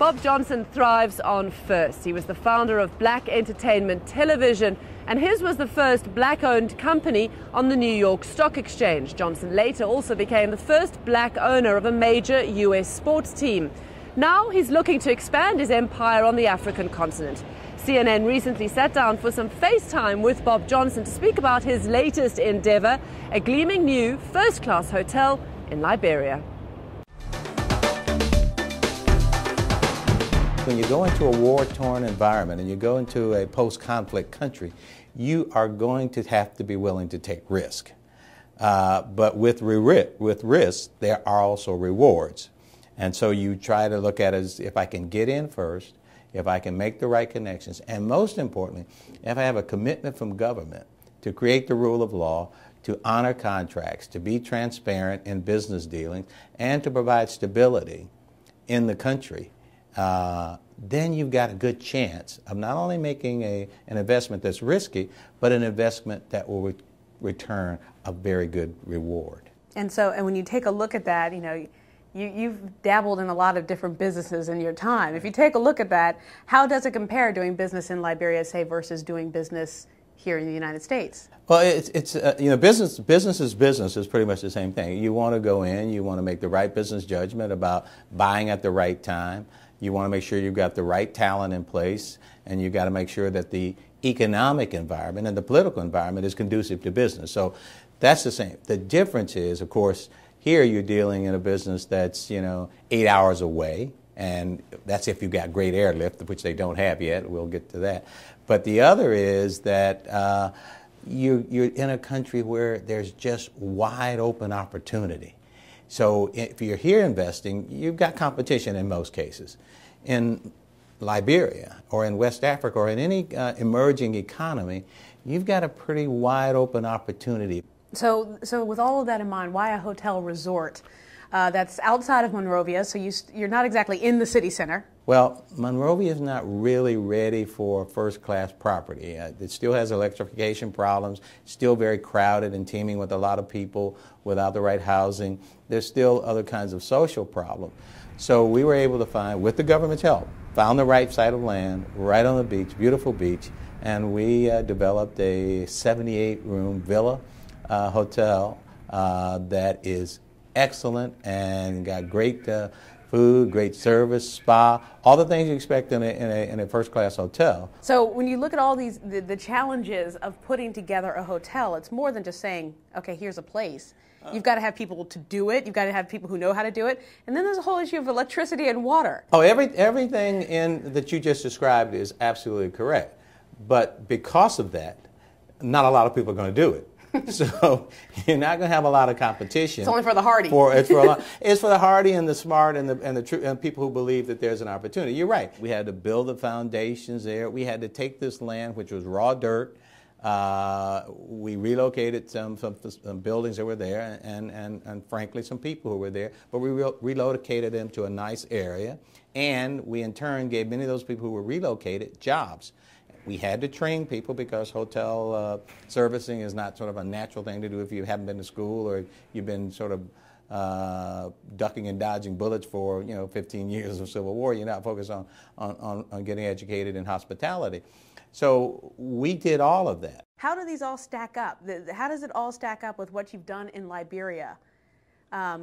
Bob Johnson thrives on first. He was the founder of Black Entertainment Television, and his was the first black-owned company on the New York Stock Exchange. Johnson later also became the first black owner of a major U.S. sports team. Now he's looking to expand his empire on the African continent. CNN recently sat down for some FaceTime with Bob Johnson to speak about his latest endeavor, a gleaming new first-class hotel in Liberia. When you go into a war-torn environment and you go into a post-conflict country, you are going to have to be willing to take risk. But with risk, there are also rewards. And so you try to look at it as if I can get in first, if I can make the right connections, and most importantly, if I have a commitment from government to create the rule of law, to honor contracts, to be transparent in business dealings, and to provide stability in the country, then you've got a good chance of not only making an investment that's risky, but an investment that will return a very good reward. And when you take a look at that, you've dabbled in a lot of different businesses in your time. If you take a look at that, how does it compare doing business in Liberia, say, versus doing business here in the United States? Well, business is pretty much the same thing. You want to go in, you want to make the right business judgment about buying at the right time. You want to make sure you've got the right talent in place, and you've got to make sure that the economic environment and the political environment is conducive to business. So that's the same. The difference is, of course, here you're dealing in a business that's 8 hours away, and that's if you've got great airlift, which they don't have yet. We'll get to that. But the other is that you're in a country where there's just wide open opportunity. So if you're here investing, you've got competition in most cases. In Liberia or in West Africa or in any emerging economy, you've got a pretty wide open opportunity. So with all of that in mind, why a hotel resort that's outside of Monrovia, so you're not exactly in the city center? Well, Monrovia is not really ready for first-class property. It still has electrification problems, still very crowded and teeming with a lot of people without the right housing. There's still other kinds of social problems. So we were able to find, with the government's help, found the right site of land right on the beach, beautiful beach, and we developed a 78-room villa hotel that is excellent and got great food, great service, spa, all the things you expect in a first-class hotel. So when you look at all these, the challenges of putting together a hotel, it's more than just saying, okay, here's a place. You've got to have people to do it. You've got to have people who know how to do it. And then there's a whole issue of electricity and water. Oh, everything that you just described is absolutely correct. But because of that, not a lot of people are going to do it. So you're not going to have a lot of competition. It's only for the hardy. It's for the hardy and the smart and people who believe that there's an opportunity. You're right. We had to build the foundations there. We had to take this land, which was raw dirt. We relocated some buildings that were there and frankly some people who were there, but we relocated them to a nice area, and we in turn gave many of those people who were relocated jobs. We had to train people because hotel servicing is not sort of a natural thing to do if you haven't been to school or you've been sort of ducking and dodging bullets for 15 years of Civil War. You're not focused on getting educated in hospitality. So we did all of that. How do these all stack up? How does it all stack up with what you've done in Liberia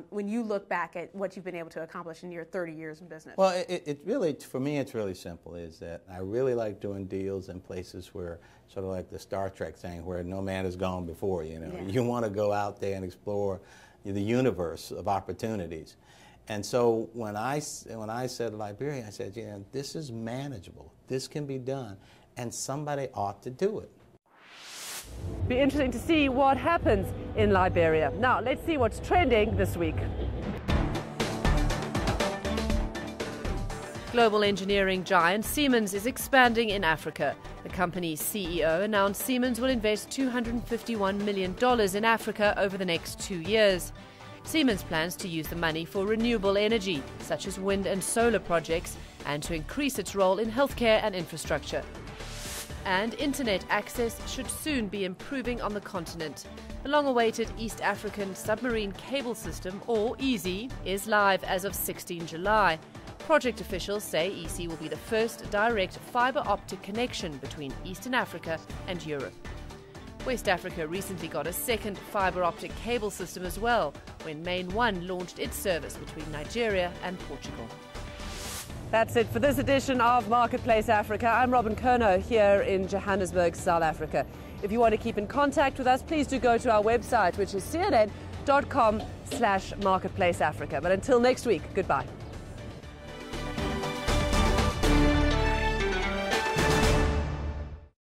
when you look back at what you've been able to accomplish in your 30 years in business? Well, it really, for me, it's really simple, is that I really like doing deals in places where, sort of like the Star Trek thing, where no man has gone before, Yeah. You want to go out there and explore the universe of opportunities. And so when I said Liberia, I said, this is manageable. This can be done. And somebody ought to do it. Be interesting to see what happens in Liberia. Now, let's see what's trending this week. Global engineering giant Siemens is expanding in Africa. The company's CEO announced Siemens will invest $251 million in Africa over the next 2 years. Siemens plans to use the money for renewable energy, such as wind and solar projects, and to increase its role in healthcare and infrastructure. And internet access should soon be improving on the continent. The long-awaited East African Submarine Cable System, or EASY, is live as of 16 July. Project officials say EC will be the first direct fibre optic connection between Eastern Africa and Europe. West Africa recently got a second fibre optic cable system as well, when Main One launched its service between Nigeria and Portugal. That's it for this edition of Marketplace Africa. I'm Robin Kerno here in Johannesburg, South Africa. If you want to keep in contact with us, please do go to our website, which is cnn.com/marketplaceafrica. But until next week, goodbye.